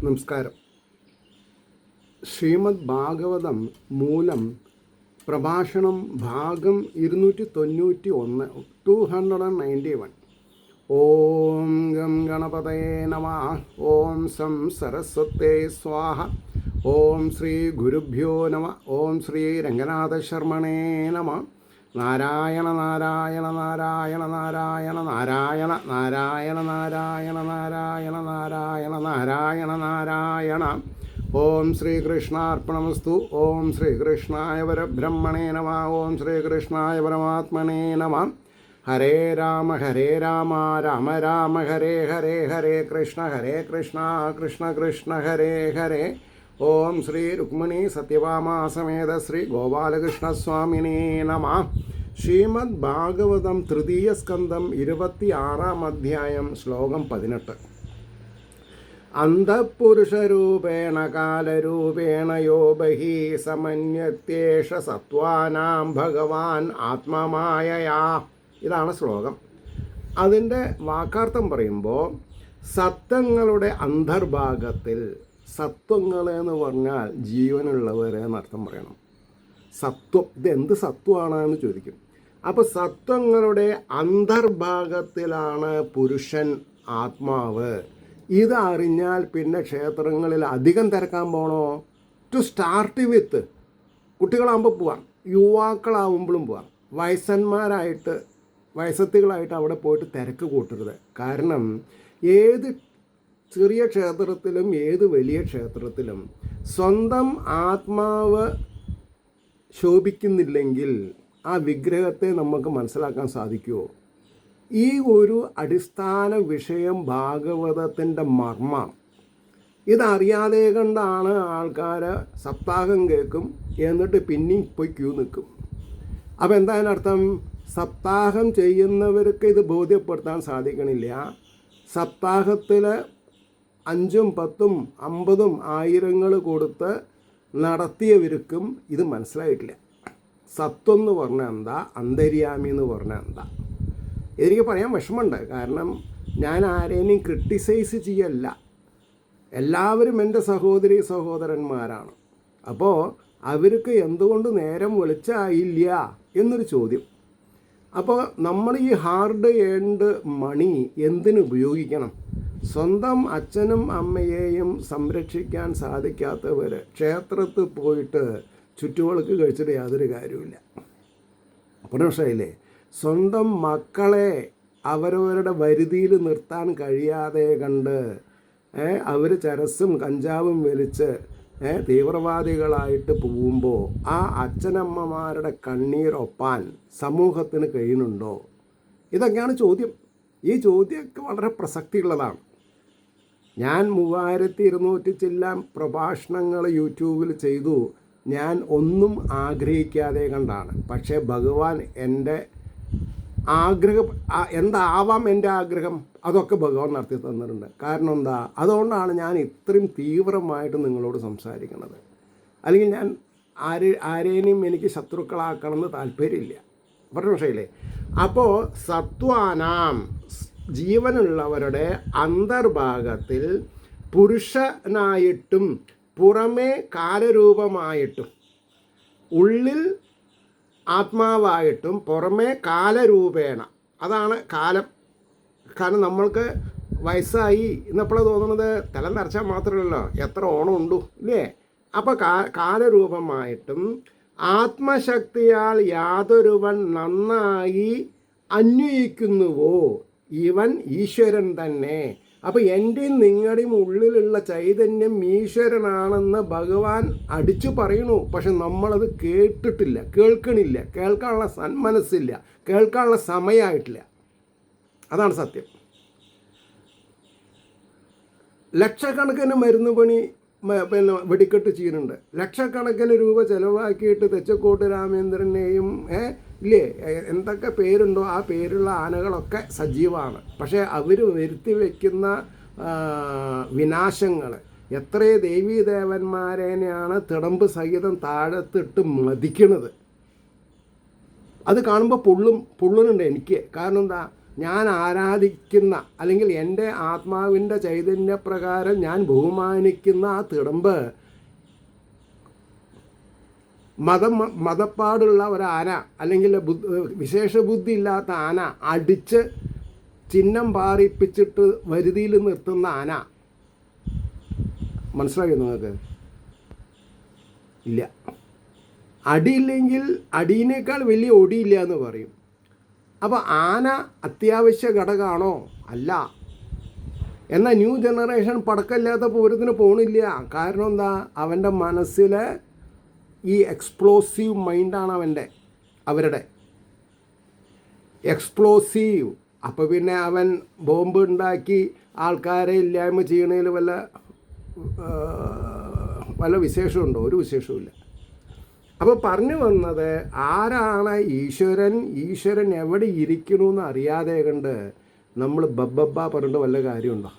നമസ്കാരം. ശ്രീമദ് ഭാഗവതം മൂലം പ്രഭാഷണം ഭാഗം 291 291. ഓം ഗം ഗണപതയേ നമഃ. ഓം സം സരസ്വതേ സ്വാഹ. ഓം ശ്രീ ഗുരുഭ്യോ നമഃ. ഓം ശ്രീ രംഗനാഥശർമ്മണേ നമഃ. നാരായണ നാരായണ നാരായണ നാരായണ നാരായണ നാരായണ നാരായണ നാരായണ നാരായണ നാരായണ നാരായണ. ഓം ശ്രീകൃഷ്ണാർപ്പണമസ്തു. ഓം ശ്രീകൃഷ്ണായ പരബ്രഹ്മണേ നമഃ. ഓം ശ്രീകൃഷ്ണായ പരമാത്മനേ നമഃ. ഹരേ രാമ രാമ രാമ ഹരേ ഹരേ, ഹരേ കൃഷ്ണ കൃഷ്ണ കൃഷ്ണ ഹരേ ഹരേ. ഓം ശ്രീ രുക്മിണി സത്യഭാമാ സമേത ശ്രീ ഗോപാലകൃഷ്ണസ്വാമിനേ നമഃ. ശ്രീമദ് ഭാഗവതം തൃതീയ സ്കന്ധം 26-ാം അധ്യായം ശ്ലോകം 18. അന്തഃപുരുഷരൂപേണ കാലരൂപേണ യോ ബഹി സമന്യത്യേഷ സത്വാനാം ഭഗവാൻ ആത്മമായയാ. ഇതാണ് ശ്ലോകം. അതിൻ്റെ വാക്കാർത്ഥം പറയുമ്പോൾ സത്വങ്ങളുടെ അന്തർഭാഗത്തിൽ, സത്വങ്ങളെന്ന് പറഞ്ഞാൽ ജീവനുള്ളവരെ എന്നർത്ഥം പറയണം. സത്വം, ഇത് എന്ത് സത്വമാണെന്ന് ചോദിക്കും. അപ്പോൾ സത്വങ്ങളുടെ അന്തർഭാഗത്തിലാണ് പുരുഷൻ, ആത്മാവ്. ഇതറിഞ്ഞാൽ പിന്നെ ക്ഷേത്രങ്ങളിൽ അധികം തിരക്കാൻ പോകണോ? ടു സ്റ്റാർട്ട് വിത്ത് കുട്ടികളാകുമ്പോൾ പോവാം, യുവാക്കളാവുമ്പോഴും പോവാം. വയസ്സത്തികളായിട്ട് അവിടെ പോയിട്ട് തിരക്ക് കൂട്ടരുത്. കാരണം ഏത് ചെറിയ ക്ഷേത്രത്തിലും ഏത് വലിയ ക്ഷേത്രത്തിലും സ്വന്തം ആത്മാവ് ശോഭിക്കുന്നില്ലെങ്കിൽ ആ വിഗ്രഹത്തെ നമുക്ക് മനസ്സിലാക്കാൻ സാധിക്കുമോ? ഈ ഒരു അടിസ്ഥാന വിഷയം ഭാഗവതത്തിൻ്റെ മർമ്മം. ഇതറിയാതെ കണ്ടാണ് ആൾക്കാർ സപ്താഹം കേൾക്കും, എന്നിട്ട് പിന്നെയും പോയി ക്യൂ നിൽക്കും. അപ്പോൾ എന്തായാലും സപ്താഹം ചെയ്യുന്നവർക്ക് ഇത് ബോധ്യപ്പെടുത്താൻ സാധിക്കണില്ല. സപ്താഹത്തിൽ 5ഉം 10ഉം 50ഉം 1000 കൊടുത്ത് നടത്തിയവർക്കും ഇത് മനസ്സിലായിട്ടില്ല. സത്വം എന്ന് പറഞ്ഞാൽ എന്താ, അന്തര്യാമി എന്ന് പറഞ്ഞാൽ എന്താ. എനിക്ക് പറയാൻ വിഷമമുണ്ട്. കാരണം ഞാൻ ആരെയും ക്രിട്ടിസൈസ് ചെയ്യല്ല. എല്ലാവരും എൻ്റെ സഹോദരി സഹോദരന്മാരാണ്. അപ്പോൾ അവർക്ക് എന്തുകൊണ്ട് നേരം വെളിച്ചായില്ല എന്നൊരു ചോദ്യം. അപ്പോൾ നമ്മൾ ഈ ഹാർഡ് ഏൺഡ് മണി എന്തിനു ഉപയോഗിക്കണം? സ്വന്തം അച്ഛനും അമ്മയെയും സംരക്ഷിക്കാൻ സാധിക്കാത്തവർ ക്ഷേത്രത്തിൽ പോയിട്ട് ചുറ്റുവിളക്ക് കഴിച്ചിട്ട് യാതൊരു കാര്യമില്ല. അപ്പോൾ മനസ്സിലായില്ലേ? സ്വന്തം മക്കളെ അവരവരുടെ വരുതിയിൽ നിർത്താൻ കഴിയാതെ കണ്ട് അവർ ചരസും കഞ്ചാവും വലിച്ച് തീവ്രവാദികളായിട്ട് പോകുമ്പോൾ ആ അച്ഛനമ്മമാരുടെ കണ്ണീരൊപ്പാൻ സമൂഹത്തിന് കഴിയുന്നുണ്ടോ? ഇതൊക്കെയാണ് ചോദ്യം. ഈ ചോദ്യമൊക്കെ വളരെ പ്രസക്തിയുള്ളതാണ്. ഞാൻ 3200 ചില്ലാൻ പ്രഭാഷണങ്ങൾ യൂട്യൂബിൽ ചെയ്തു. ഞാൻ ഒന്നും ആഗ്രഹിക്കാതെ കണ്ടാണ്. പക്ഷേ ഭഗവാൻ എൻ്റെ ആഗ്രഹം എന്താവാം, എൻ്റെ ആഗ്രഹം അതൊക്കെ ഭഗവാൻ നടത്തി തന്നിട്ടുണ്ട്. കാരണം എന്താ? അതുകൊണ്ടാണ് ഞാൻ ഇത്രയും തീവ്രമായിട്ട് നിങ്ങളോട് സംസാരിക്കുന്നത്. അല്ലെങ്കിൽ ഞാൻ ആരെയും എനിക്ക് ശത്രുക്കളാക്കണമെന്ന് താല്പര്യമില്ല. പറഞ്ഞ വിഷയമില്ലേ? അപ്പോൾ സത്വാനാം, ജീവനുള്ളവരുടെ അന്തർഭാഗത്തിൽ പുരുഷനായിട്ടും പുറമേ കാലരൂപമായിട്ടും, ഉള്ളിൽ ആത്മാവായിട്ടും പുറമേ കാലരൂപേണ, അതാണ് കാലം. കാരണം നമ്മൾക്ക് വയസ്സായി എന്നെപ്പോഴാണ് തോന്നുന്നത്? തല നിറച്ചാൽ മാത്രമല്ലല്ലോ, എത്ര ഓണം ഉണ്ടു ഇല്ലേ? അപ്പോൾ കാലരൂപമായിട്ടും ആത്മശക്തിയാൽ യാതൊരുവൻ നന്നായി അന്വയിക്കുന്നുവോ ഇവൻ ഈശ്വരൻ തന്നെ. അപ്പോൾ എൻ്റെയും നിങ്ങളുടെയും ഉള്ളിലുള്ള ചൈതന്യം ഈശ്വരനാണെന്ന് ഭഗവാൻ അടിച്ചു പറയണു. പക്ഷെ നമ്മളത് കേട്ടിട്ടില്ല, കേൾക്കണില്ല, കേൾക്കാനുള്ള സന്മനസ്സില്ല, കേൾക്കാനുള്ള സമയമായിട്ടില്ല. അതാണ് സത്യം. ലക്ഷക്കണക്കിന് മരുന്ന് പണി വെടിക്കെട്ട് ചെയ്യുന്നുണ്ട്. ലക്ഷക്കണക്കിന് രൂപ ചിലവാക്കിയിട്ട് തെച്ചക്കോട്ട് രാമേന്ദ്രനെയും ഇല്ലേ, എന്തൊക്കെ പേരുണ്ടോ ആ പേരുള്ള ആനകളൊക്കെ സജീവമാണ്. പക്ഷേ അവർ വരുത്തി വയ്ക്കുന്ന വിനാശങ്ങൾ, എത്രയോ ദേവീദേവന്മാരെയാണ് തിടമ്പ് സഹിതം താഴത്തിട്ട് മതിക്കണത്. അത് കാണുമ്പോൾ പൊള്ളുന്നുണ്ട് എനിക്ക്. കാരണം എന്താ? ഞാൻ ആരാധിക്കുന്ന അല്ലെങ്കിൽ എൻ്റെ ആത്മാവിൻ്റെ ചൈതന്യപ്രകാരം ഞാൻ ബഹുമാനിക്കുന്ന ആ തിടമ്പ് മതപ്പാടുള്ള ഒരാന അല്ലെങ്കിൽ വിശേഷ ബുദ്ധി ഇല്ലാത്ത ആന അടിച്ച് ചിഹ്നം പാറിപ്പിച്ചിട്ട് വരുതിയിൽ നിർത്തുന്ന ആന മനസ്സിലായോ നിങ്ങൾക്ക്? ഇല്ല. അടിയില്ലെങ്കിൽ അടിയിനേക്കാൾ വലിയ ഒടിയില്ല എന്ന് പറയും. അപ്പോൾ ആന അത്യാവശ്യ ഘടകമാണോ? അല്ല. എന്നാൽ ന്യൂ ജനറേഷൻ പടക്കമില്ലാത്ത പൂരത്തിന് പോണില്ല. കാരണം എന്താ? അവൻ്റെ മനസ്സിൽ ഈ എക്സ്പ്ലോസീവ് മൈൻഡാണ് അവരുടെ എക്സ്പ്ലോസീവ്. അപ്പോൾ പിന്നെ അവൻ ബോംബ് ഉണ്ടാക്കി ആൾക്കാരെ ഇല്ലായ്മ ചെയ്യണതിൽ വല്ല വിശേഷമുണ്ടോ? ഒരു വിശേഷവുമില്ല. അപ്പോൾ പറഞ്ഞു വന്നത്, ആരാണ് ഈശ്വരൻ എവിടെ ഇരിക്കണമെന്ന് അറിയാതെ കണ്ട് നമ്മൾ ബബ്ബ പറഞ്ഞിട്ട് വല്ല കാര്യമുണ്ടോ?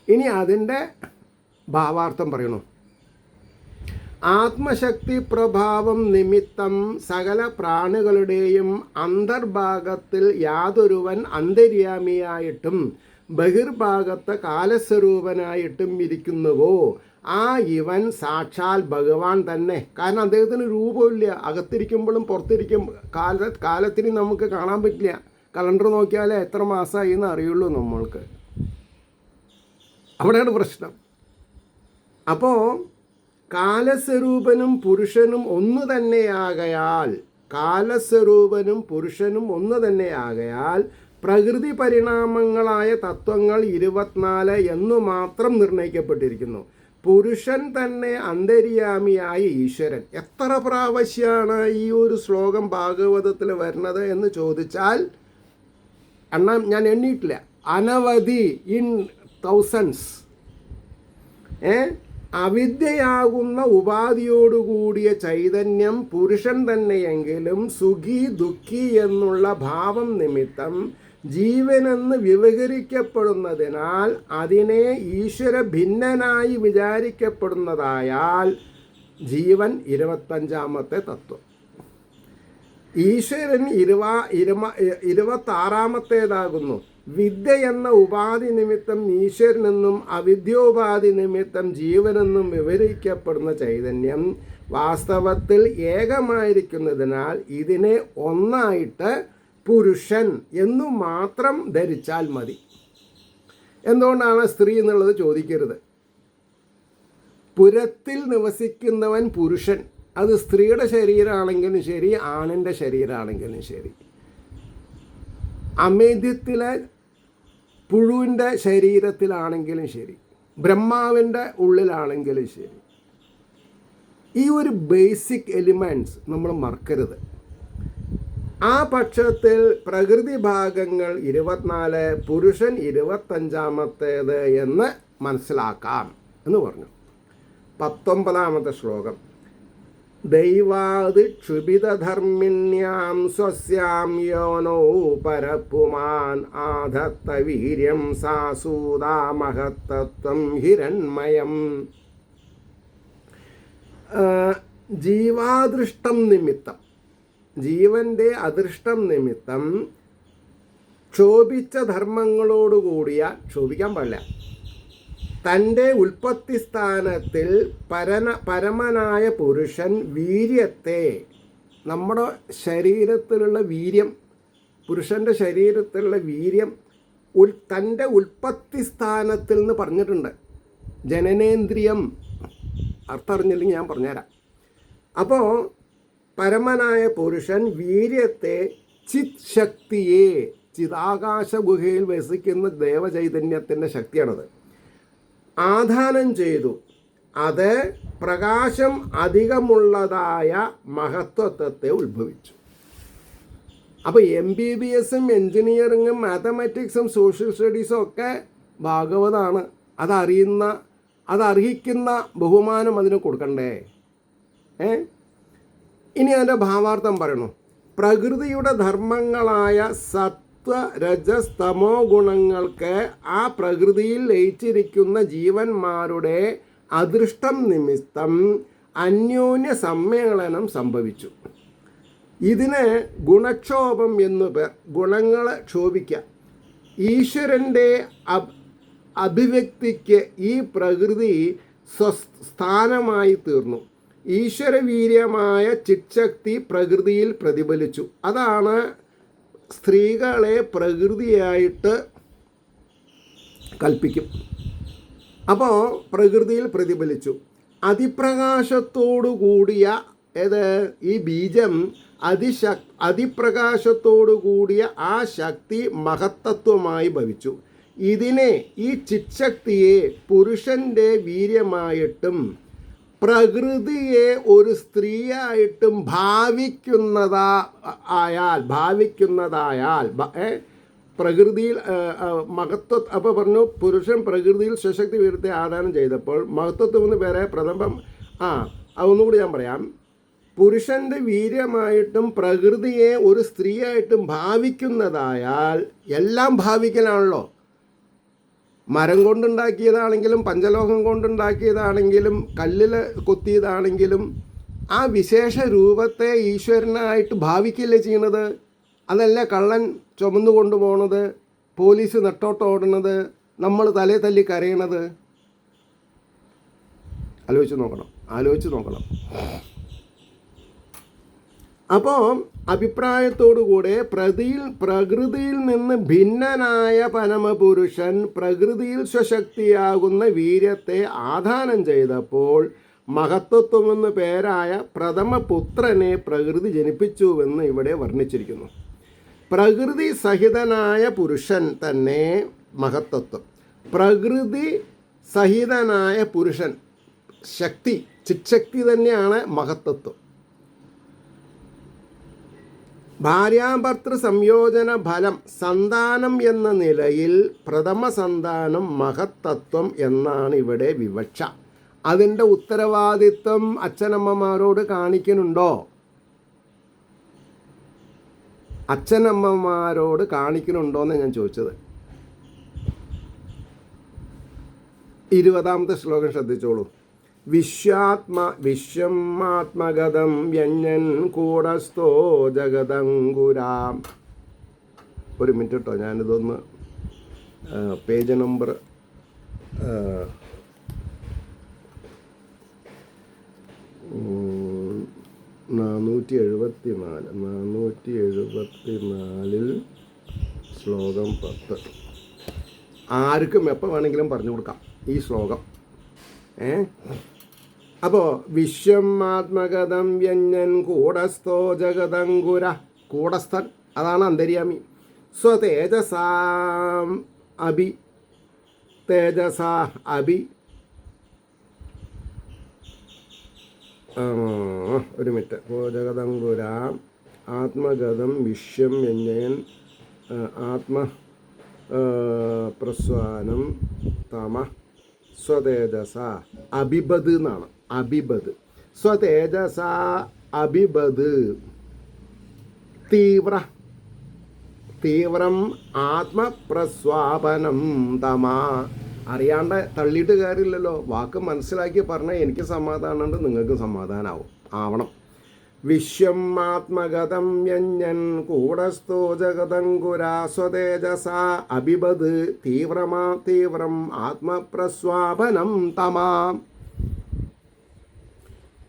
ഇനി അതിൻ്റെ ഭാവാർത്ഥം പറയണു. ആത്മശക്തി പ്രഭാവം നിമിത്തം സകല പ്രാണികളുടെയും അന്തർഭാഗത്തിൽ യാതൊരുവൻ അന്തര്യാമിയായിട്ടും ബഹിർഭാഗത്ത് കാലസ്വരൂപനായിട്ടും ഇരിക്കുന്നുവോ ആ ഇവൻ സാക്ഷാൽ ഭഗവാൻ തന്നെ. കാരണം അദ്ദേഹത്തിന് രൂപമില്ല. അകത്തിരിക്കുമ്പോഴും പുറത്തിരിക്കും കാലത്തിന് നമുക്ക് കാണാൻ പറ്റില്ല. കലണ്ടർ നോക്കിയാലേ എത്ര മാസമായി എന്ന് അറിയുള്ളൂ നമ്മൾക്ക്. അവിടെയാണ് പ്രശ്നം. അപ്പോൾ കാലസ്വരൂപനും പുരുഷനും ഒന്ന് തന്നെയാകയാൽ പ്രകൃതി പരിണാമങ്ങളായ തത്വങ്ങൾ 24 എന്നു മാത്രം നിർണയിക്കപ്പെട്ടിരിക്കുന്നു. പുരുഷൻ തന്നെ അന്തര്യാമിയായ ഈശ്വരൻ. എത്ര പ്രാവശ്യമാണ് ഈ ഒരു ശ്ലോകം ഭാഗവതത്തിൽ വരുന്നത് എന്ന് ചോദിച്ചാൽ ഞാൻ എണ്ണിയിട്ടില്ല. അനവധി, ഇൻ തൗസൻഡ്സ്. അവിദ്യയാകുന്ന ഉപാധിയോടുകൂടിയ ചൈതന്യം പുരുഷൻ തന്നെയെങ്കിലും സുഖി ദുഃഖി എന്നുള്ള ഭാവം നിമിത്തം ജീവനെന്ന് വ്യവഹരിക്കപ്പെടുന്നതിനാൽ അതിനെ ഈശ്വര ഭിന്നനായി വിചാരിക്കപ്പെടുന്നതായാൽ ജീവൻ 25ാമത്തെ തത്വം. ഈശ്വരൻ 26ാമത്തേതാകുന്നു. വിദ്യ എന്ന ഉപാധി നിമിത്തം ഈശ്വരനെന്നും അവിദ്യോപാധി നിമിത്തം ജീവനെന്നും വിവരിക്കപ്പെടുന്ന ചൈതന്യം വാസ്തവത്തിൽ ഏകമായിരിക്കുന്നതിനാൽ ഇതിനെ ഒന്നായിട്ട് പുരുഷൻ എന്നു മാത്രം ധരിച്ചാൽ മതി. എന്തുകൊണ്ടാണ് സ്ത്രീ എന്നുള്ളത് ചോദിക്കരുത്. പുരത്തിൽ നിവസിക്കുന്നവൻ പുരുഷൻ. അത് സ്ത്രീയുടെ ശരീരമാണെങ്കിലും ശരി, ആണിൻ്റെ ശരീരമാണെങ്കിലും ശരി. അമേദ്യത്തിലെ പുഴുവിൻ്റെ ശരീരത്തിലാണെങ്കിലും ശരി, ബ്രഹ്മാവിൻ്റെ ഉള്ളിലാണെങ്കിലും ശരി, ഈ ഒരു ബേസിക് എലിമെൻറ്റ്സ് നമ്മൾ മറക്കരുത്. ആ പക്ഷത്തിൽ പ്രകൃതി ഭാഗങ്ങൾ 24, പുരുഷൻ 25ാമത്തേത് എന്ന് മനസ്സിലാക്കാം എന്ന് പറഞ്ഞു. 19ാമത്തെ ശ്ലോകം. ദൈവാത് ക്ഷുഭിതധർമ്മിണ്യാം സ്വസ്യാം യോനോ പരപ്പുമാൻ ആധത്ത വീര്യം സാസൂതാ മഹത്തത്വം ഹിരൺമയം. ജീവാദൃഷ്ടം നിമിത്തം, ജീവൻ്റെ അദൃഷ്ടം നിമിത്തം ക്ഷോഭിച്ച ധർമ്മങ്ങളോടുകൂടിയ, ക്ഷോഭിക്കാൻ പാടില്ല, തൻ്റെ ഉൽപ്പത്തി സ്ഥാനത്തിൽ പരമനായ പുരുഷൻ വീര്യത്തെ, നമ്മുടെ ശരീരത്തിലുള്ള വീര്യം, പുരുഷൻ്റെ ശരീരത്തിലുള്ള വീര്യം തൻ്റെ ഉൽപ്പത്തി സ്ഥാനത്തിൽ നിന്ന് പറഞ്ഞിട്ടുണ്ട്. ജനനേന്ദ്രിയം അർത്ഥം അറിഞ്ഞില്ലെങ്കിൽ ഞാൻ പറഞ്ഞുതരാം. അപ്പോൾ പരമനായ പുരുഷൻ വീര്യത്തെ, ചിത് ശക്തിയെ, ചിതാകാശ ഗുഹയിൽ വസിക്കുന്ന ദേവചൈതന്യത്തിൻ്റെ ശക്തിയാണത്, ആധാനം ചെയ്തു. അത് പ്രകാശം അധികമുള്ളതായ മഹത്വത്വത്തെ ഉത്ഭവിച്ചു. അപ്പോൾ MBBSും എൻജിനീയറിങ്ങും മാത്തമാറ്റിക്സും സോഷ്യൽ സ്റ്റഡീസും ഒക്കെ ഭാഗവതാണ്. അതർഹിക്കുന്ന ബഹുമാനം അതിന് കൊടുക്കണ്ടേ? ഇനി അതിൻ്റെ ഭാവാർത്ഥം പറയണു. പ്രകൃതിയുടെ ധർമ്മങ്ങളായ രജസ് തമോ ഗുണങ്ങൾക്ക് ആ പ്രകൃതിയിൽ ലയിച്ചിരിക്കുന്ന ജീവന്മാരുടെ അദൃഷ്ടം നിമിത്തം അന്യോന്യ സമ്മേളനം സംഭവിച്ചു. ഇതിന് ഗുണക്ഷോഭം എന്നു പേർ. ഗുണങ്ങളെ ക്ഷോഭിക്കുക. ഈശ്വരൻ്റെ അഭിവ്യക്തിക്ക് ഈ പ്രകൃതി സ്വസ്ഥാനമായി തീർന്നു. ഈശ്വരവീര്യമായ ചിത്ശക്തി പ്രകൃതിയിൽ പ്രതിഫലിച്ചു. അതാണ് സ്ത്രീകളെ പ്രകൃതിയായിട്ട് കൽപ്പിക്കും. അപ്പോൾ പ്രകൃതിയിൽ പ്രതിഫലിച്ചു. അതിപ്രകാശത്തോടു കൂടിയ ഈ ബീജം അതിപ്രകാശത്തോടു കൂടിയ ആ ശക്തി മഹത്തത്വമായി ഭവിച്ചു. ഇതിനെ ഈ ചിത്ശക്തിയെ പുരുഷൻ്റെ വീര്യമായിട്ടും പ്രകൃതിയെ ഒരു സ്ത്രീയായിട്ടും ഭാവിക്കുന്നതായാൽ പ്രകൃതിയിൽ അപ്പോൾ പറഞ്ഞു പുരുഷൻ പ്രകൃതിയിൽ സ്വശക്തി വീര്യത്തെ ആദാനം ചെയ്തപ്പോൾ മഹത്വത്വം എന്ന് പേരെ പ്രഥമം അതൊന്നുകൂടി ഞാൻ പറയാം. പുരുഷൻ്റെ വീര്യമായിട്ടും പ്രകൃതിയെ ഒരു സ്ത്രീയായിട്ടും ഭാവിക്കുന്നതായാൽ, എല്ലാം ഭാവിക്കലാണല്ലോ. മരം കൊണ്ടുണ്ടാക്കിയതാണെങ്കിലും പഞ്ചലോഹം കൊണ്ടുണ്ടാക്കിയതാണെങ്കിലും കല്ലിൽ കൊത്തിയതാണെങ്കിലും ആ വിശേഷ രൂപത്തെ ഈശ്വരനായിട്ട് ഭാവിക്കല്ലേ ചെയ്യണത്. അതല്ലേ കള്ളൻ ചുമന്നു കൊണ്ടുപോകണത്, പോലീസ് നെട്ടോട്ടോടുന്നത്, നമ്മൾ തലേ തല്ലി കരയണത്. ആലോചിച്ച് നോക്കണം. അപ്പോൾ അഭിപ്രായത്തോടുകൂടെ പ്രകൃതിയിൽ നിന്ന് ഭിന്നനായ പരമപുരുഷൻ പ്രകൃതിയിൽ സ്വശക്തിയാകുന്ന വീര്യത്തെ ആദാനം ചെയ്തപ്പോൾ മഹത്വത്വമെന്ന് പേരായ പ്രഥമപുത്രനെ പ്രകൃതി ജനിപ്പിച്ചുവെന്ന് ഇവിടെ വർണ്ണിച്ചിരിക്കുന്നു. പ്രകൃതി സഹിതനായ പുരുഷൻ തന്നെ മഹത്തത്വം. പ്രകൃതി സഹിതനായ പുരുഷൻ ശക്തി, ചിത്ശക്തി തന്നെയാണ് മഹത്തത്വം. ഭാര്യാഭർത്തൃ സംയോജന ഫലം സന്താനം എന്ന നിലയിൽ പ്രഥമ സന്താനം മഹത്തത്വം എന്നാണ് ഇവിടെ വിവക്ഷ. അതിൻ്റെ ഉത്തരവാദിത്വം അച്ഛനമ്മമാരോട് കാണിക്കുന്നുണ്ടോ? അച്ഛനമ്മമാരോട് കാണിക്കുന്നുണ്ടോയെന്ന് ഞാൻ ചോദിച്ചത്. 20ാമത്തെ ശ്ലോകം ശ്രദ്ധിച്ചോളൂ. വിശ്വമാത്മഗതം വ്യഞ്ജൻ കൂടസ്ഥോ ജഗദങ്കുരാം. ഒരു മിനിറ്റ് കേട്ടോ, ഞാനിതൊന്ന് പേജ് നമ്പർ 474 ശ്ലോകം 10. ആർക്കും എപ്പോൾ വേണമെങ്കിലും പറഞ്ഞു കൊടുക്കാം ഈ ശ്ലോകം. അപ്പോൾ വിശ്വമാത്മഗതം വ്യഞ്ജൻ കൂടസ്ഥോ ജഗദങ്കുര. കൂടസ്ഥൻ അതാണ് അന്തര്യാമി. സ്വതേജസാം അഭി തേജസാ അഭി ഒരു മിനിറ്റ്. ജഗദങ്കുര ആത്മഗതം വിശ്വം വ്യഞ്ജയൻ ആത്മ പ്രസ്വാനം തമ സ്വതേജസ അഭിബദ് എന്നാണ്. അഭിബദ് സ്വതേജസ അഭിബദ് തീവ്രം ആത്മപ്രസ്വാപനം തമ. അറിയാണ്ട് തള്ളിയിട്ട് കാര്യമില്ലല്ലോ. വാക്ക് മനസ്സിലാക്കി പറഞ്ഞാൽ എനിക്ക് സമാധാനമുണ്ട്, നിങ്ങൾക്ക് സമാധാനമാവും ആവണം. വിശ്വമാത്മഗതം വ്യഞ്ജൻ കൂടസ്ഥോ ജഗദങ്കുരാ സ്വതേജസ അഭിബദ് തീവ്രം ആത്മപ്രസ്വാപനം തമാ.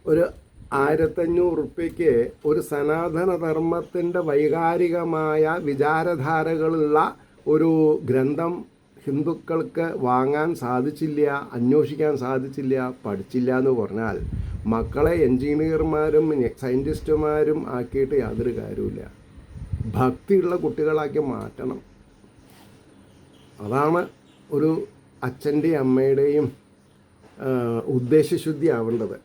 ഒരു 1500 ഉറുപ്പ്യയ്ക്ക് ഒരു സനാതനധർമ്മത്തിൻ്റെ വൈകാരികമായ വിചാരധാരകളുള്ള ഒരു ഗ്രന്ഥം ഹിന്ദുക്കൾക്ക് വാങ്ങാൻ സാധിച്ചില്ല, അന്വേഷിക്കാൻ സാധിച്ചില്ല, പഠിച്ചില്ല എന്ന് പറഞ്ഞാൽ മക്കളെ എൻജിനീയർമാരും സയൻറ്റിസ്റ്റുമാരും ആക്കിയിട്ട് യാതൊരു കാര്യമില്ല. ഭക്തിയുള്ള കുട്ടികളാക്കി മാറ്റണം. അതാണ് ഒരു അച്ഛൻ്റെയും അമ്മയുടെയും ഉദ്ദേശശുദ്ധി ആവേണ്ടത്.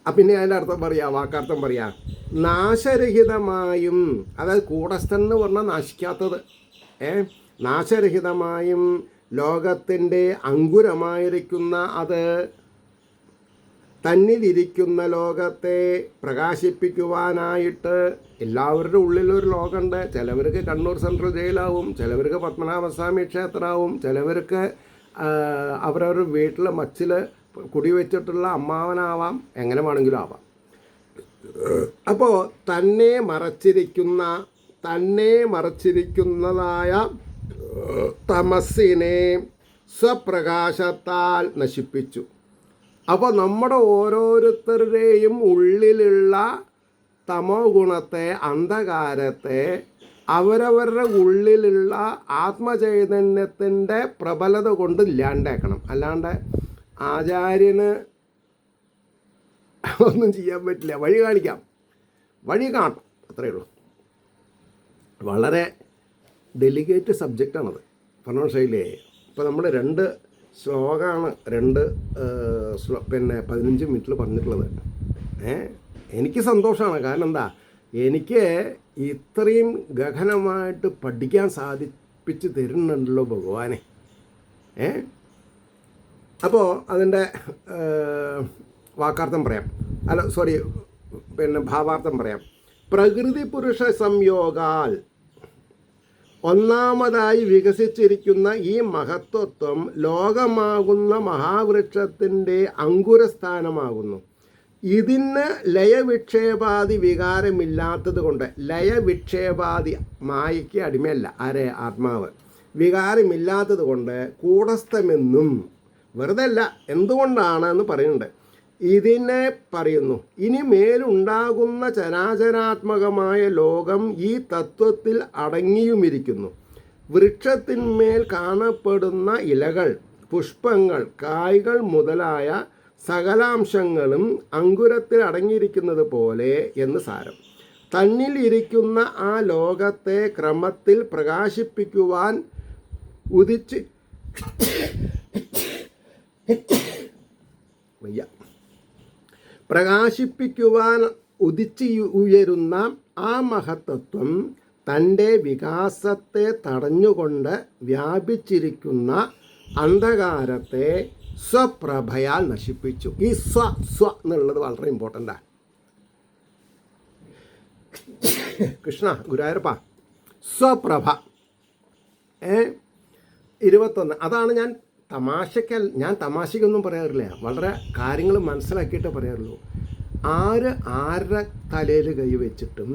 പിന്നെ അതിൻ്റെ അർത്ഥം പറയാം, വാക്കാർത്ഥം പറയാം. നാശരഹിതമായും, അതായത് കൂടസ്ഥൻ എന്ന് പറഞ്ഞാൽ നശിക്കാത്തത്, നാശരഹിതമായും ലോകത്തിൻ്റെ അങ്കുരമായിരിക്കുന്ന അത് തന്നിലിരിക്കുന്ന ലോകത്തെ പ്രകാശിപ്പിക്കുവാനായിട്ട് എല്ലാവരുടെ ഉള്ളിലൊരു ലോകമുണ്ട്. ചിലവർക്ക് കണ്ണൂർ സെൻട്രൽ ജയിലാവും, ചിലവർക്ക് പത്മനാഭസ്വാമി ക്ഷേത്രമാവും, ചിലവർക്ക് അവരവരുടെ വീട്ടിൽ മച്ചിൽ കുടിവെച്ചിട്ടുള്ള അമ്മാവനാവാം, എങ്ങനെ വേണമെങ്കിലും ആവാം. അപ്പോൾ തന്നെ മറച്ചിരിക്കുന്നതായ തമസ്സിനെ സ്വപ്രകാശത്താൽ നശിപ്പിച്ചു. അപ്പോൾ നമ്മുടെ ഓരോരുത്തരുടെയും ഉള്ളിലുള്ള തമോ ഗുണത്തെ, അന്ധകാരത്തെ അവരവരുടെ ഉള്ളിലുള്ള ആത്മചൈതന്യത്തിൻ്റെ പ്രബലത കൊണ്ട് ഇല്ലാണ്ടാക്കണം. അല്ലാണ്ട് ആചാര്യന് ഒന്നും ചെയ്യാൻ പറ്റില്ല. വഴി കാണിക്കാം, വഴി കാട്ടും, അത്രയേ ഉള്ളൂ. വളരെ ഡെലിക്കേറ്റ് സബ്ജക്റ്റാണത്. പറഞ്ഞ ശൈലിയെ ഇപ്പോൾ നമ്മൾ 2 ശ്ലോകമാണ് 15 മിനിറ്റിൽ പറഞ്ഞിട്ടുള്ളത്. എനിക്ക് സന്തോഷമാണ്. കാരണം എന്താ, എനിക്ക് ഇത്രയും ഗഹനമായിട്ട് പഠിക്കാൻ സാധിപ്പിച്ച് തരുന്നുണ്ടല്ലോ ഭഗവാനെ. അപ്പോൾ അതിൻ്റെ വാക്കാർത്ഥം പറയാം, ഭാവാർത്ഥം പറയാം. പ്രകൃതി പുരുഷ സംയോഗാൽ ഒന്നാമതായി വികസിച്ചിരിക്കുന്ന ഈ മഹത്വത്വം ലോകമാകുന്ന മഹാവൃക്ഷത്തിൻ്റെ അങ്കുരസ്ഥാനമാകുന്നു. ഇതിന് ലയവിക്ഷേപാദി വികാരമില്ലാത്തത് കൊണ്ട്, ലയവിക്ഷേപാദി മായയ്ക്ക് അടിമയല്ല, ആത്മാവ്, വികാരമില്ലാത്തത് കൊണ്ട് കൂടസ്ഥമെന്നും, വെറുതെ അല്ല, എന്തുകൊണ്ടാണെന്ന് പറയുന്നുണ്ട്. ഇതിനെ പറയുന്നു, ഇനി മേലുണ്ടാകുന്ന ചരാചരാത്മകമായ ലോകം ഈ തത്വത്തിൽ അടങ്ങിയുമിരിക്കുന്നു. വൃക്ഷത്തിന്മേൽ കാണപ്പെടുന്ന ഇലകൾ, പുഷ്പങ്ങൾ, കായ്കൾ മുതലായ സകലാംശങ്ങളും അങ്കുരത്തിൽ അടങ്ങിയിരിക്കുന്നത് പോലെ എന്ന് സാരം. തന്നിൽ ഇരിക്കുന്ന ആ ലോകത്തെ ക്രമത്തിൽ പ്രകാശിപ്പിക്കുവാൻ ഉദിച്ച് ഉയരുന്ന ആ മഹത്തത്വം തൻ്റെ വികാസത്തെ തടഞ്ഞുകൊണ്ട് വ്യാപിച്ചിരിക്കുന്ന അന്ധകാരത്തെ സ്വപ്രഭയാൽ നശിപ്പിച്ചു. ഈ സ്വ എന്നുള്ളത് വളരെ ഇമ്പോർട്ടൻ്റാണ്. കൃഷ്ണ ഗുരുവായൂരപ്പ, സ്വപ്രഭ 21. അതാണ് ഞാൻ തമാശയ്ക്കൊന്നും പറയാറില്ല, വളരെ കാര്യങ്ങൾ മനസ്സിലാക്കിയിട്ടേ പറയാറുള്ളൂ. ആരുടെ തലയിൽ കൈവച്ചിട്ടും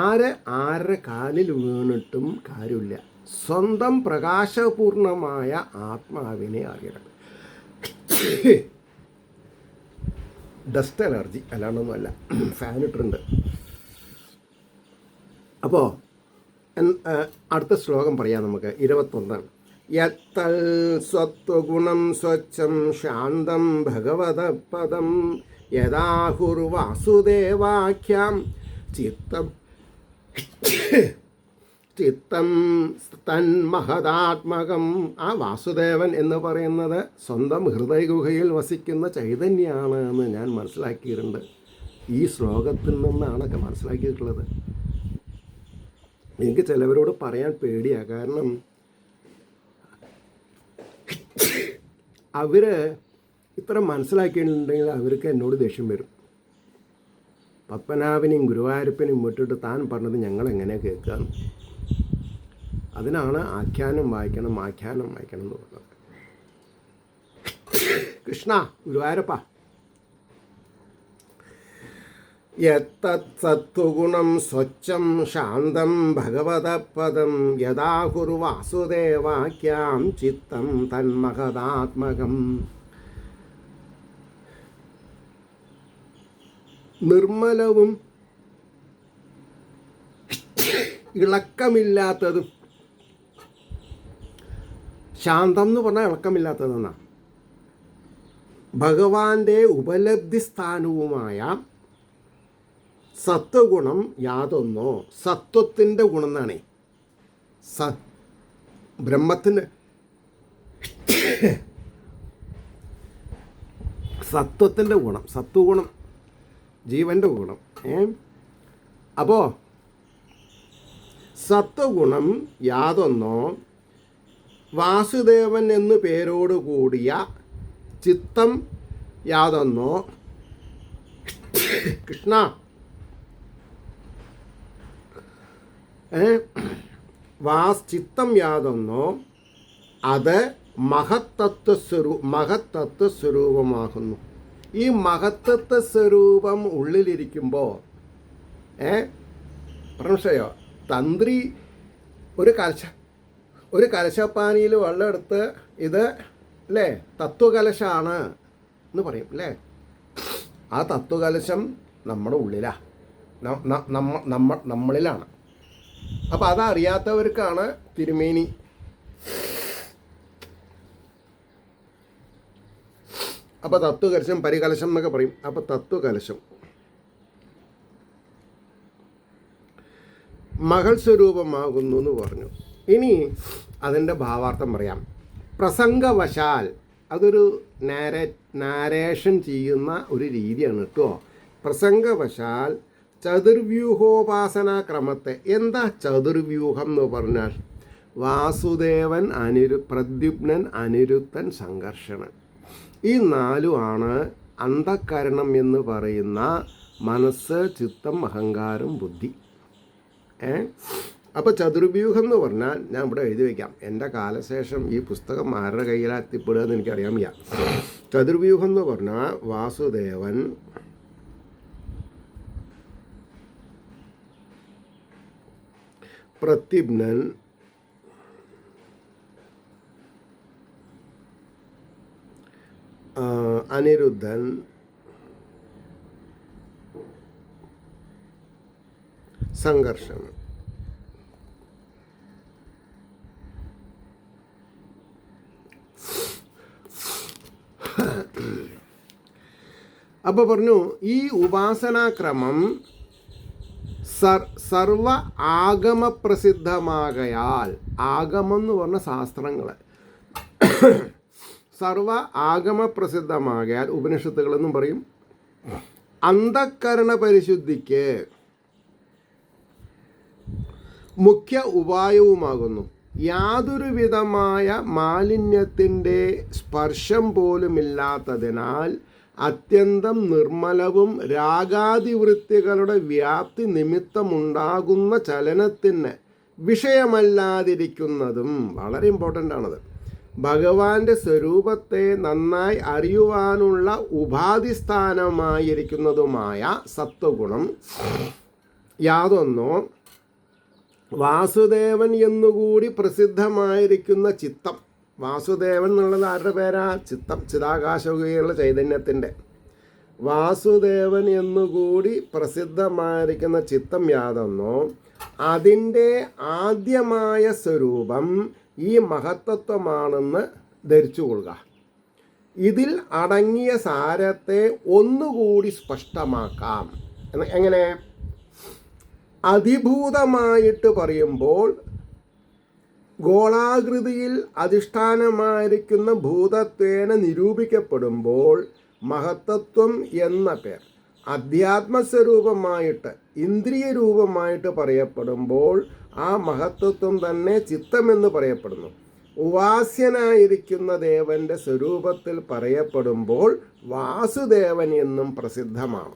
ആരുടെ കാലിൽ വീണിട്ടും കാര്യമില്ല. സ്വന്തം പ്രകാശപൂർണമായ ആത്മാവിനെ അറിയണം. ഡസ്റ്റ് അലർജി അല്ലാണ്ടൊന്നുമല്ല, ഫാൻ ഇട്ടിട്ടുണ്ട്. അപ്പോൾ അടുത്ത ശ്ലോകം പറയാം നമുക്ക്. 21. യത്തൽ സ്വത്വഗുണം സ്വച്ഛം ശാന്തം ഭഗവത പദം യഥാഹുർവാസുദേവാഖ്യാം ചിത്തം തന്മഹദാത്മകം. ആ വാസുദേവൻ എന്ന് പറയുന്നത് സ്വന്തം ഹൃദയഗുഹയിൽ വസിക്കുന്ന ചൈതന്യമാണ് എന്ന് ഞാൻ മനസ്സിലാക്കിയിട്ടുണ്ട്. ഈ ശ്ലോകത്തിൽ നിന്നാണൊക്കെ മനസ്സിലാക്കിയിട്ടുള്ളത്. എനിക്ക് ചിലവരോട് പറയാൻ പേടിയാണ്. കാരണം അവർ ഇത്ര മനസ്സിലാക്കിയിട്ടുണ്ടെങ്കിൽ അവർക്ക് എന്നോട് ദേഷ്യം വരും. പത്മനാഭനെയും ഗുരുവായൂരപ്പനെയും വിട്ടിട്ട് താൻ പറഞ്ഞത് ഞങ്ങളെങ്ങനെ കേൾക്കുക. അതിനാണ് ആഖ്യാനം വായിക്കണം എന്ന് പറഞ്ഞത്. കൃഷ്ണ ഗുരുവായൂരപ്പ, യത്തത്സത്വഗുണം സ്വച്ഛം ശാന്തം ഭഗവത പദം യഥാഹുർവാസുദേവാഖ്യാം ചിത്തം തന്മഹദാത്മകം. നിർമ്മലവും ഇളക്കമില്ലാത്തതും. ശാന്തം എന്ന് പറഞ്ഞാൽ ഇളക്കമില്ലാത്തതെന്നാണ്. ഭഗവാന്റെ ഉപലബ്ധി സ്ഥാനവുമായ സത്വഗുണം യാതൊന്നോ. സത്വത്തിൻ്റെ ഗുണം എന്നാണേ. ബ്രഹ്മത്തിൻ്റെ സത്വത്തിൻ്റെ ഗുണം, സത്വഗുണം ജീവൻ്റെ ഗുണം. അപ്പോൾ സത്വഗുണം യാതൊന്നോ വാസുദേവൻ എന്നു പേരോട് കൂടിയ ചിത്തം യാതൊന്നോ. കൃഷ്ണ ചിത്തം യാതൊന്നോ അത് മഹത്തത്വ സ്വരൂപമാകുന്നു. ഈ മഹത്വത്വ സ്വരൂപം ഉള്ളിലിരിക്കുമ്പോൾ മനസ്സിലായോ, തന്ത്രി ഒരു കലശപ്പാനിയിൽ വെള്ളം എടുത്ത് ഇത് അല്ലേ തത്വകലശാണ് എന്ന് പറയും അല്ലേ. ആ തത്വകലശം നമ്മുടെ ഉള്ളിലാണ്, നമ്മളിലാണ്. അപ്പം അതറിയാത്തവർക്കാണ് തിരുമേനി അപ്പോൾ തത്വകലശം പരികലശം എന്നൊക്കെ പറയും. അപ്പോൾ തത്വകലശം മകൾ സ്വരൂപമാകുന്നു എന്ന് പറഞ്ഞു. ഇനി അതിൻ്റെ ഭാവാർത്ഥം പറയാം. പ്രസംഗവശാൽ, അതൊരു നാരേഷൻ ചെയ്യുന്ന ഒരു രീതിയാണ് കേട്ടോ. പ്രസംഗവശാൽ ചതുർവ്യൂഹോപാസനാക്രമത്തെ, എന്താ ചതുർവ്യൂഹം എന്ന് പറഞ്ഞാൽ വാസുദേവൻ, പ്രദ്യുപ്നൻ, അനിരുദ്ധൻ, സംഘർഷണൻ, ഈ നാലുമാണ് അന്ധക്കരണം എന്ന് പറയുന്ന മനസ്സ്, ചിത്തം, അഹങ്കാരം, ബുദ്ധി. അപ്പോൾ ചതുർവ്യൂഹം എന്ന് പറഞ്ഞാൽ ഞാൻ ഇവിടെ എഴുതി വയ്ക്കാം. എൻ്റെ കാലശേഷം ഈ പുസ്തകം ആരുടെ കയ്യിലെത്തിപ്പെടുക എന്ന് എനിക്കറിയാൻ വയ്യ. ചതുർവ്യൂഹം എന്ന് പറഞ്ഞാൽ വാസുദേവൻ, പ്രദ്യുമ്നൻ, അനിരുദ്ധൻ, സംഘർഷം. അപ്പോൾ പറഞ്ഞു ഈ ഉപാസനാക്രമം സർവ ആഗമപ്രസിദ്ധമാകയാൽ, ആഗമം എന്ന് പറഞ്ഞ ശാസ്ത്രങ്ങൾ, സർവ ആഗമപ്രസിദ്ധമാകയാൽ ഉപനിഷത്തുകളെന്നും പറയും, അന്ധക്കരണ പരിശുദ്ധിക്ക് മുഖ്യ ഉപായവുമാകുന്നു. യാതൊരു വിധമായ മാലിന്യത്തിൻ്റെ സ്പർശം പോലുമില്ലാത്തതിനാൽ അത്യന്തം നിർമ്മലവും രാഗാതിവൃത്തികളുടെ വ്യാപ്തി നിമിത്തമുണ്ടാകുന്ന ചലനത്തിന് വിഷയമല്ലാതിരിക്കുന്നതും വളരെ ഇമ്പോർട്ടൻ്റ് ആണത്. ഭഗവാന്റെ സ്വരൂപത്തെ നന്നായി അറിയുവാനുള്ള ഉപാധിസ്ഥാനമായിരിക്കുന്നതുമായ സത്വഗുണം യാതൊന്നോ വാസുദേവൻ എന്നുകൂടി പ്രസിദ്ധമായിരിക്കുന്ന ചിത്തം. വാസുദേവൻ എന്നുള്ളത് ആരുടെ പേരാ? ചിത്തം, ചിതാകാശമുള്ള ചൈതന്യത്തിൻ്റെ. വാസുദേവൻ എന്നുകൂടി പ്രസിദ്ധമായിരിക്കുന്ന ചിത്തം യാതൊന്നോ അതിൻ്റെ ആദ്യമായ സ്വരൂപം ഈ മഹത്തത്വമാണെന്ന് ധരിച്ചു കൊള്ളുക. ഇതിൽ അടങ്ങിയ സാരത്തെ ഒന്നുകൂടി സ്പഷ്ടമാക്കാം. എങ്ങനെ? അധിഭൂതമായിട്ട് പറയുമ്പോൾ ഗോളാകൃതിയിൽ അധിഷ്ഠാനമായിരിക്കുന്ന ഭൂതത്വേന നിരൂപിക്കപ്പെടുമ്പോൾ മഹത്തത്വം എന്ന പേർ, അധ്യാത്മസ്വരൂപമായിട്ട് ഇന്ദ്രിയ രൂപമായിട്ട് പറയപ്പെടുമ്പോൾ ആ മഹത്തത്വം തന്നെ ചിത്തമെന്ന് പറയപ്പെടുന്നു. ഉപാസ്യനായിരിക്കുന്ന ദേവൻ്റെ സ്വരൂപത്തിൽ പറയപ്പെടുമ്പോൾ വാസുദേവൻ എന്നും പ്രസിദ്ധമാണ്.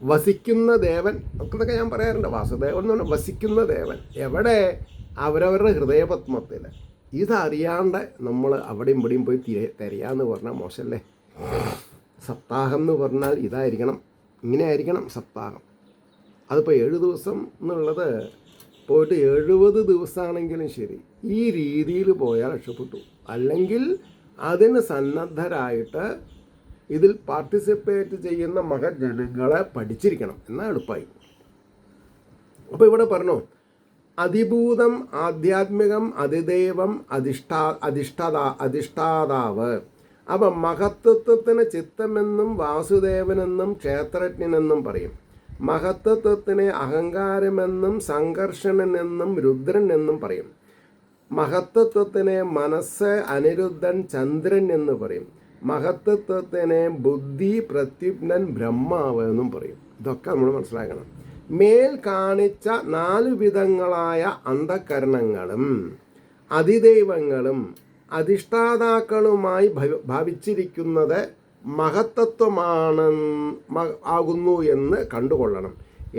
വസിക്കുന്ന ദേവൻ ഒക്കെ ഞാൻ പറയാറുണ്ട്. വാസുദേവൻ എന്ന് പറഞ്ഞാൽ വസിക്കുന്ന ദേവൻ. എവിടെ? അവരവരുടെ ഹൃദയപത്മത്തിൽ. ഇതറിയാണ്ട് നമ്മൾ അവിടെയും ഇവിടെയും പോയി തിരയാന്ന് പറഞ്ഞാൽ മോശമല്ലേ? സപ്താഹം എന്ന് പറഞ്ഞാൽ ഇതായിരിക്കണം, ഇങ്ങനെ ആയിരിക്കണം സപ്താഹം. അതിപ്പോൾ 7 ദിവസം എന്നുള്ളത് പോയിട്ട് 70 ദിവസമാണെങ്കിലും ശരി, ഈ രീതിയിൽ പോയാൽ രക്ഷപ്പെട്ടു. അല്ലെങ്കിൽ അതിന് സന്നദ്ധരായിട്ട് ഇതിൽ പാർട്ടിസിപ്പേറ്റ് ചെയ്യുന്ന മഹജനങ്ങളെ പഠിച്ചിരിക്കണം, എന്നാൽ എളുപ്പമായി. അപ്പോൾ ഇവിടെ പറഞ്ഞു അതിഭൂതം, ആധ്യാത്മികം, അതിദൈവം, അധിഷ്ഠാതാവ്. അപ്പം മഹത്വത്വത്തിന് ചിത്തമെന്നും വാസുദേവനെന്നും ക്ഷേത്രജ്ഞനെന്നും പറയും. മഹത്വത്വത്തിനെ അഹങ്കാരമെന്നും സംഘർഷണനെന്നും രുദ്രൻ എന്നും പറയും. മഹത്വത്വത്തിനെ മനസ്സ്, അനിരുദ്ധൻ, ചന്ദ്രൻ എന്ന് പറയും. മഹത്വത്വത്തിനെ ബുദ്ധി, പ്രത്യുപ്നൻ, ബ്രഹ്മാവ് എന്നും പറയും. ഇതൊക്കെ നമ്മൾ മനസ്സിലാക്കണം. മേൽ കാണിച്ച 4 വിധങ്ങളായ അന്ധകരണങ്ങളും അതിദൈവങ്ങളും അധിഷ്ഠാതാക്കളുമായി ഭാവിച്ചിരിക്കുന്നത് ആകുന്നു എന്ന് കണ്ടുകൊള്ളണം.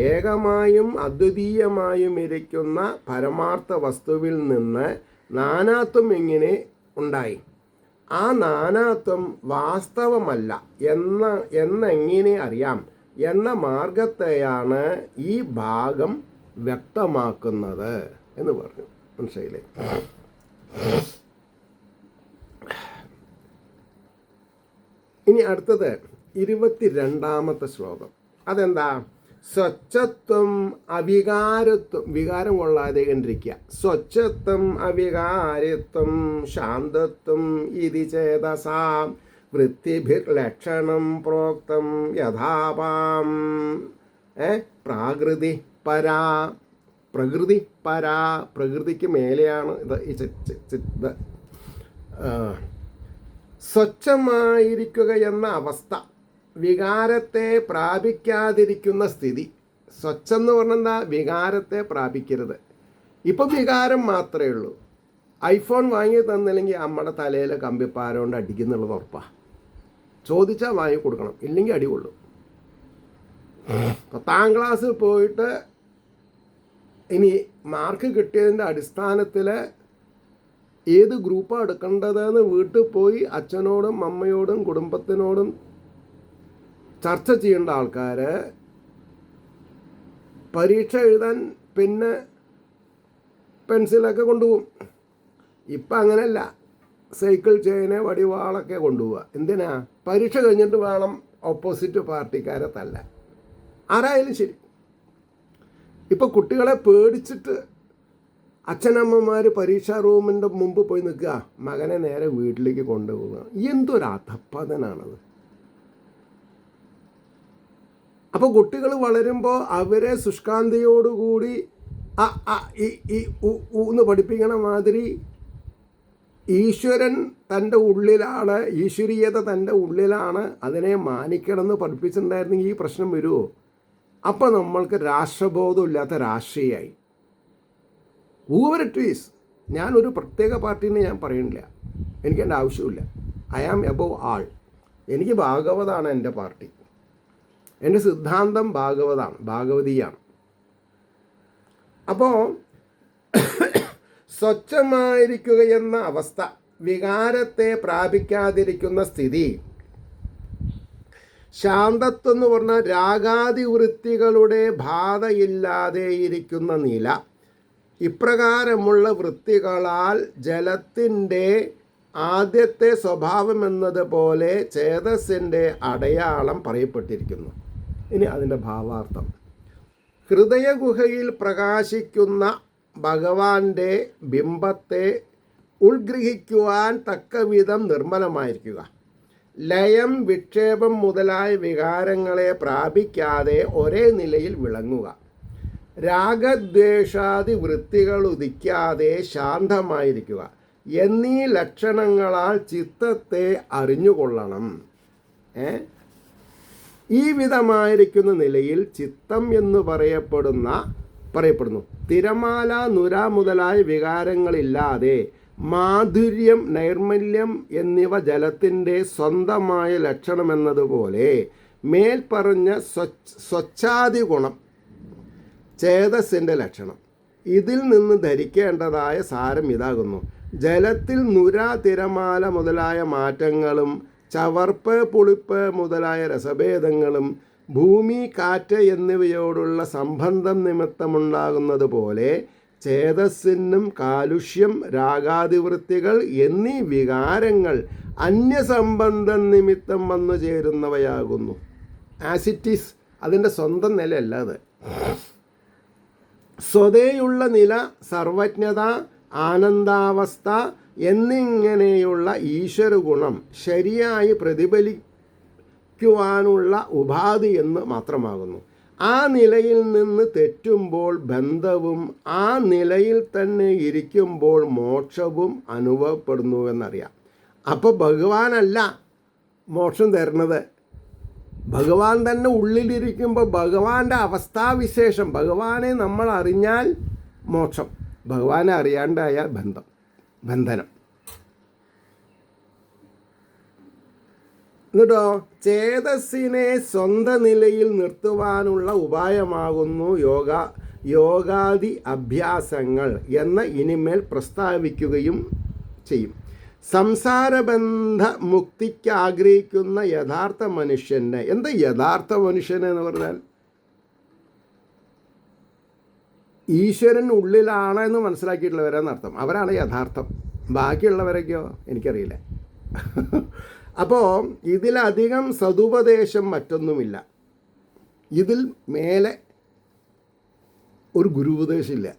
ഏകമായും അദ്വിതീയമായും ഇരിക്കുന്ന പരമാർത്ഥ വസ്തുവിൽ നിന്ന് നാനാത്വം എങ്ങനെ ഉണ്ടായി? ആ നാനാത്വം വാസ്തവമല്ല എന്നെങ്ങനെ അറിയാം എന്ന മാർഗത്തെയാണ് ഈ ഭാഗം വ്യക്തമാക്കുന്നത് എന്ന് പറഞ്ഞു. മനസ്സിലായില്ലേ? ഇനി അടുത്തത് 22-ാമത്തെ ശ്ലോകം. അതെന്താ? സ്വച്ഛത്വം അവികാരത്വം, വികാരം കൊള്ളാതെ കണ്ടിരിക്കുക. സ്വച്ഛത്വം അവികാരത്വം ശാന്തത്വം ഇതി ചേതസാം വൃത്തിഭിർലക്ഷണം പ്രോക്തം യഥാപാം പ്രാകൃതി പരാ. പ്രകൃതി പരാ, പ്രകൃതിക്ക് മേലെയാണ് ഇത്. സ്വച്ഛമായിരിക്കുക എന്ന അവസ്ഥ, വികാരത്തെ പ്രാപിക്കാതിരിക്കുന്ന സ്ഥിതി. സ്വച്ഛം എന്ന് പറഞ്ഞാൽ വികാരത്തെ പ്രാപിക്കരുത്. ഇപ്പം വികാരം മാത്രമേ ഉള്ളൂ. ഐഫോൺ വാങ്ങി തന്നില്ലെങ്കിൽ നമ്മുടെ തലയിൽ കമ്പിപ്പാര കൊണ്ട് അടിക്കുന്നുള്ളത് ഉറപ്പാണ്. ചോദിച്ചാൽ വാങ്ങി കൊടുക്കണം, ഇല്ലെങ്കിൽ അടി കൊള്ളും. 10ാം ക്ലാസ്സിൽ പോയിട്ട് ഇനി മാർക്ക് കിട്ടിയതിൻ്റെ അടിസ്ഥാനത്തിൽ ഏത് ഗ്രൂപ്പാണ് എടുക്കേണ്ടതെന്ന് വീട്ടിൽ പോയി അച്ഛനോടും അമ്മയോടും കുടുംബത്തിനോടും ചർച്ച ചെയ്യേണ്ട ആൾക്കാർ പരീക്ഷ എഴുതാൻ പിന്നെ പെൻസിലൊക്കെ കൊണ്ടുപോകും. ഇപ്പം അങ്ങനെയല്ല, സൈക്കിൾ ചെയിന് വടിവാളൊക്കെ കൊണ്ടുപോവുക. എന്തിനാ? പരീക്ഷ കഴിഞ്ഞിട്ട് വേണം ഓപ്പോസിറ്റ് പാർട്ടിക്കാരെ തല്ലാൻ. ആരായാലും ശരി. ഇപ്പോൾ കുട്ടികളെ പേടിച്ചിട്ട് അച്ഛനമ്മമാർ പരീക്ഷാ റൂമിൻ്റെ മുമ്പ് പോയി നിൽക്കുക, മകനെ നേരെ വീട്ടിലേക്ക് കൊണ്ടുപോവുക. എന്തൊരു അധപ്പതനാണത്. അപ്പോൾ കുട്ടികൾ വളരുമ്പോൾ അവരെ ശുഷ്കാന്തിയോടുകൂടി എന്ന് പഠിപ്പിക്കണ മാതിരി ഈശ്വരൻ തൻ്റെ ഉള്ളിലാണ്, ഈശ്വരീയത തൻ്റെ ഉള്ളിലാണ്, അതിനെ മാനിക്കണമെന്ന് പഠിപ്പിച്ചിട്ടുണ്ടായിരുന്നെങ്കിൽ ഈ പ്രശ്നം വരുമോ? അപ്പോൾ നമ്മൾക്ക് രാഷ്ട്രബോധമില്ലാത്ത രാഷ്ട്രീയമായി. ഊവർ ഇറ്റ് ഈസ്. ഞാനൊരു പ്രത്യേക പാർട്ടീനെ ഞാൻ പറയുന്നില്ല, എനിക്കെൻ്റെ ആവശ്യമില്ല. ഐ ആം എബവ് ആൾ. എനിക്ക് ഭാഗവതാണ് എൻ്റെ പാർട്ടി. എൻ്റെ സിദ്ധാന്തം ഭാഗവതാണ്, ഭാഗവതിയാണ്. അപ്പോൾ സ്വച്ഛമായിരിക്കുക എന്ന അവസ്ഥ, വികാരത്തെ പ്രാപിക്കാതിരിക്കുന്ന സ്ഥിതി, ശാന്തത്വം എന്ന് പറഞ്ഞാൽ രാഗാദി വൃത്തികളുടെ ബാധയില്ലാതെ ഇരിക്കുന്ന നില. ഇപ്രകാരമുള്ള വൃത്തികളാൽ ജലത്തിൻ്റെ ആദ്യത്തെ സ്വഭാവം എന്നതുപോലെ ചേതസ്സിൻ്റെ അടയാളം പറയപ്പെട്ടിരിക്കുന്നു. ഇനി അതിൻ്റെ ഭാവാർത്ഥം. ഹൃദയഗുഹയിൽ പ്രകാശിക്കുന്ന ഭഗവാന്റെ ബിംബത്തെ ഉൾഗ്രഹിക്കുവാൻ തക്കവിധം നിർമ്മലമായിരിക്കുക. ലയം, വിക്ഷേപം മുതലായ വികാരങ്ങളെ പ്രാപിക്കാതെ ഒരേ നിലയിൽ വിളങ്ങുക. രാഗദ്വേഷാദി വൃത്തികൾ ഉദിക്കാതെ ശാന്തമായിരിക്കുക എന്നീ ലക്ഷണങ്ങളാൽ ചിത്തത്തെ അറിഞ്ഞുകൊള്ളണം. ഈ വിധമായിരിക്കുന്ന നിലയിൽ ചിത്തം എന്ന് പറയപ്പെടുന്നു. തിരമാല, നുര മുതലായ വികാരങ്ങളില്ലാതെ മാധുര്യം, നൈർമല്യം എന്നിവ ജലത്തിൻ്റെ സ്വന്തമായ ലക്ഷണമെന്നതുപോലെ മേൽപ്പറഞ്ഞ സ്വച്ഛാദി ഗുണം ചേതസ്സിൻ്റെ ലക്ഷണം. ഇതിൽ നിന്ന് ധരിക്കേണ്ടതായ സാരം ഇതാകുന്നു. ജലത്തിൽ നുര, തിരമാല മുതലായ മാറ്റങ്ങളും ചവർപ്പ്, പുളിപ്പ് മുതലായ രസഭേദങ്ങളും ഭൂമി, കാറ്റ് എന്നിവയോടുള്ള സംബന്ധം നിമിത്തമുണ്ടാകുന്നത് പോലെ ചേതസ്സിനും കാലുഷ്യം, രാഗാതിവൃത്തികൾ എന്നീ വികാരങ്ങൾ അന്യസംബന്ധം നിമിത്തം വന്നു ചേരുന്നവയാകുന്നു. ആസിറ്റീസ് അതിൻ്റെ സ്വന്തം നിലയല്ല. അത് സ്വതേയുള്ള നില, സർവജ്ഞത, ആനന്ദാവസ്ഥ എന്നിങ്ങനെയുള്ള ഈശ്വര ഗുണം ശരിയായി പ്രതിഫലിക്കുവാനുള്ള ഉപാധി എന്ന് മാത്രമാകുന്നു. ആ നിലയിൽ നിന്ന് തെറ്റുമ്പോൾ ബന്ധവും ആ നിലയിൽ തന്നെ ഇരിക്കുമ്പോൾ മോക്ഷവും അനുഭവപ്പെടുന്നുവെന്നറിയാം. അപ്പോൾ ഭഗവാനല്ല മോക്ഷം തരുന്നത്, ഭഗവാൻ തന്നെ ഉള്ളിലിരിക്കുമ്പോൾ ഭഗവാന്റെ അവസ്ഥാവിശേഷം, ഭഗവാനെ നമ്മൾ അറിഞ്ഞാൽ മോക്ഷം, ഭഗവാനെ അറിയാണ്ടായാൽ ബന്ധനം. എന്നിട്ടോ ചേതസ്സിനെ സ്വന്തം നിലയിൽ നിർത്തുവാനുള്ള ഉപായമാകുന്നു യോഗാദി അഭ്യാസങ്ങൾ എന്ന് ഇനിമേൽ പ്രസ്താവിക്കുകയും ചെയ്യും. സംസാരബന്ധ മുക്തിക്ക് ആഗ്രഹിക്കുന്ന യഥാർത്ഥ മനുഷ്യന്, എന്താ യഥാർത്ഥ മനുഷ്യന് എന്ന് പറഞ്ഞാൽ ഈശ്വരൻ ഉള്ളിലാണ് എന്ന് മനസ്സിലാക്കിയിട്ടുള്ളവരെന്നർത്ഥം. അവരാണ് യഥാർത്ഥം. ബാക്കിയുള്ളവരൊക്കെയോ എനിക്കറിയില്ല. അപ്പോൾ ഇതിലധികം സതുപദേശം മറ്റൊന്നുമില്ല. ഇതിൽ മേലെ ഒരു ഗുരുപദേശമില്ല,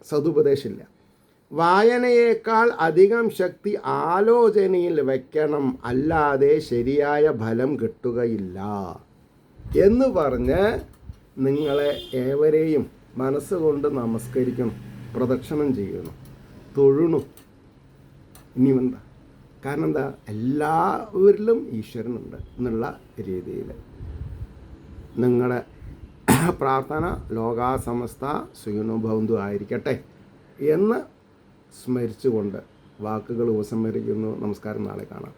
സതുപദേശമില്ല. വായനയേക്കാൾ അധികം ശക്തി ആലോചനയിൽ വയ്ക്കണം, അല്ലാതെ ശരിയായ ഫലം കിട്ടുകയില്ല എന്ന് പറഞ്ഞ് നിങ്ങളെ ഏവരെയും മനസ്സുകൊണ്ട് നമസ്കരിക്കണം, പ്രദക്ഷിണം ചെയ്യണം, തൊഴണം. ഇനിയെന്താ? കാരണം എന്താ? എല്ലാവരിലും ഈശ്വരനുണ്ട് എന്നുള്ള രീതിയിൽ നിങ്ങളുടെ പ്രാർത്ഥന ലോകാസമസ്ത സുഖിനോ ഭവന്തു ആയിരിക്കട്ടെ എന്ന് സ്മരിച്ചുകൊണ്ട് വാക്കുകൾ ഉപസംഹരിക്കുന്നു. നമസ്കാരം. നാളെ കാണാം.